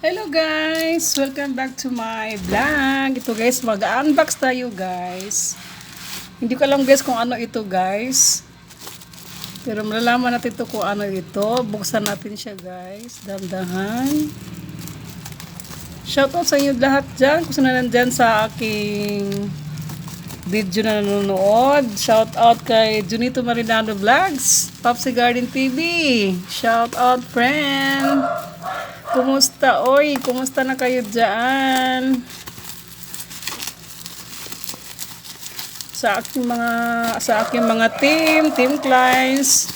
Hello guys! Welcome back to my vlog. Ito guys, mag-unbox tayo guys. Hindi ko alam guys kung ano ito guys. Pero malalaman natin ito kung ano ito. Buksan natin siya guys. Dahan-dahan. Shoutout sa inyo lahat dyan. Kung saan nandyan sa aking video na nanonood. Shoutout kay Junito Marinado Vlogs. Popsy Garden TV. Shoutout friend. Kumusta? Oy, kumusta na kayo dyan? Sa aking mga team clients.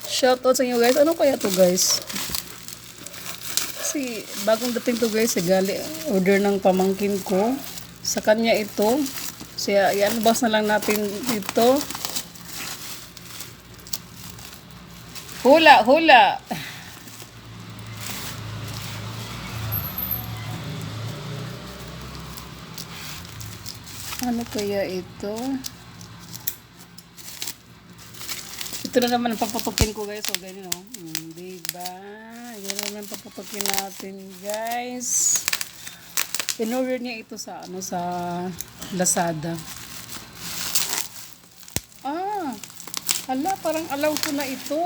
Shoutout sa inyo guys. Ano kaya to guys? Kasi bagong dating to guys, gali order ng pamangkin ko. Sa kanya ito. Siya i-unbox na lang natin ito. Hula, hula. Ano kaya ito? Ito na naman ang paputukin ko guys. O ganyan o. Diba? Yan na naman paputukin natin guys. In-order niya ito sa sa Lazada. Hala, parang alaw ko na ito.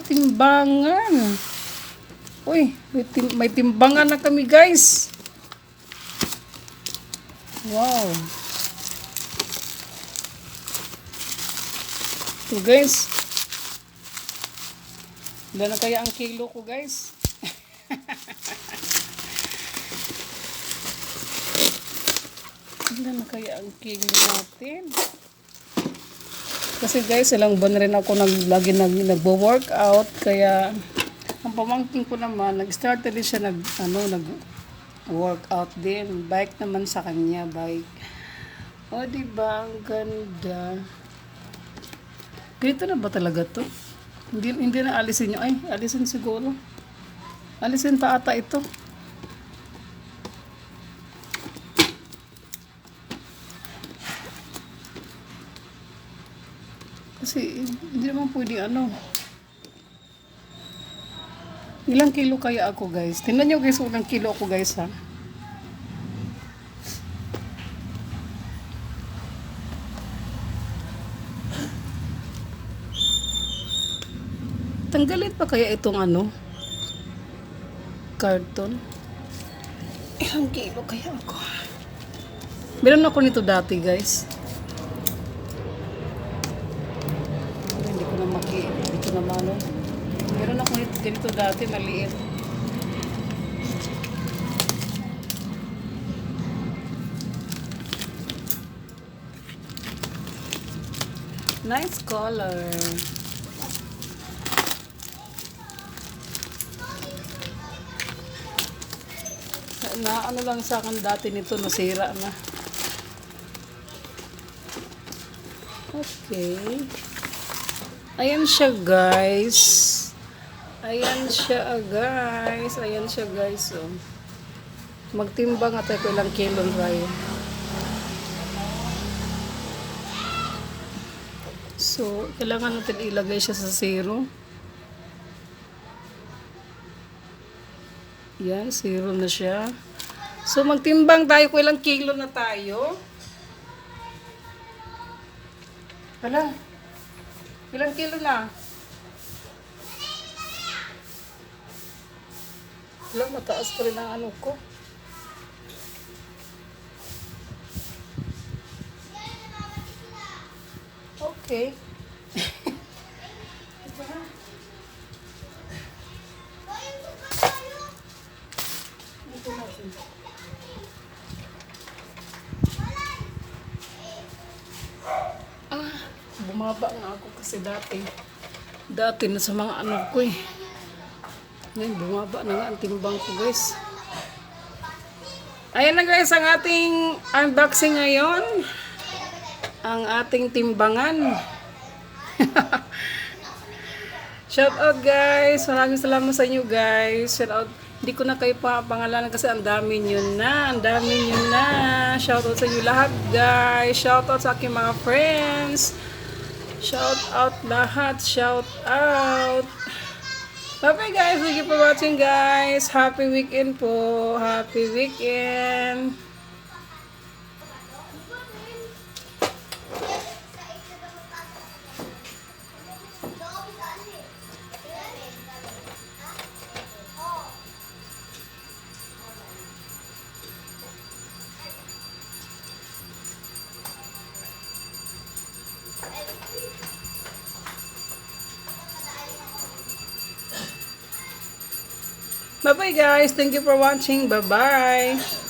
Timbangan. Uy, may timbangan na kami guys. Wow. Ito guys. Ilan na kaya ang kilo ko guys? Ilan na kaya ang kilo natin? Kasi guys, ilang buwan rin ako lagi nagwo-workout, kaya ang pamangkin ko naman nag-start din siya nag-workout din. Bike naman sa kanya, bike. O diba, ang ganda. Ganito na ba talaga to? Hindi na alisin nyo. Ay, alisin siguro. Alisin pa ata ito. Kasi hindi naman pwede Ilang kilo kaya ako guys? Tingnan nyo guys, ilang kilo ako guys ha. Tanggalin pa kaya itong karton? Ilang kilo kaya ako? Meron ako nito dati guys. Meron ako ganito dati, maliit. Nice color. Ano lang sa akin dati nito, nasira na. Okay. Ayan siya guys. Ayan siya guys. Oh. Magtimbang at ako ilang kilo tayo. So, kailangan natin ilagay siya sa zero. Yan, zero na siya. So, magtimbang tayo kung ilang kilo na tayo. Hala. Ilang kilo na? Wala, mataas pa rin ang ko. Okay. Bumaba nga ako kasi dati na sa mga ko eh. Ngayon, bumaba na nga ang timbang ko guys. Ayan na guys ang ating unboxing ngayon. Ang ating timbangan. Shout out guys. Maraming salamat sa inyo guys. Shout out Hindi ko na kayo pangalanan kasi ang dami nyo na. Ang dami nyo na. Shoutout sa inyo lahat, guys. Shoutout sa aking mga friends. Shout out lahat. Shout out. Bye-bye, guys. Thank you for watching, guys. Happy weekend po. Happy weekend. Bye-bye, guys. Thank you for watching. Bye-bye.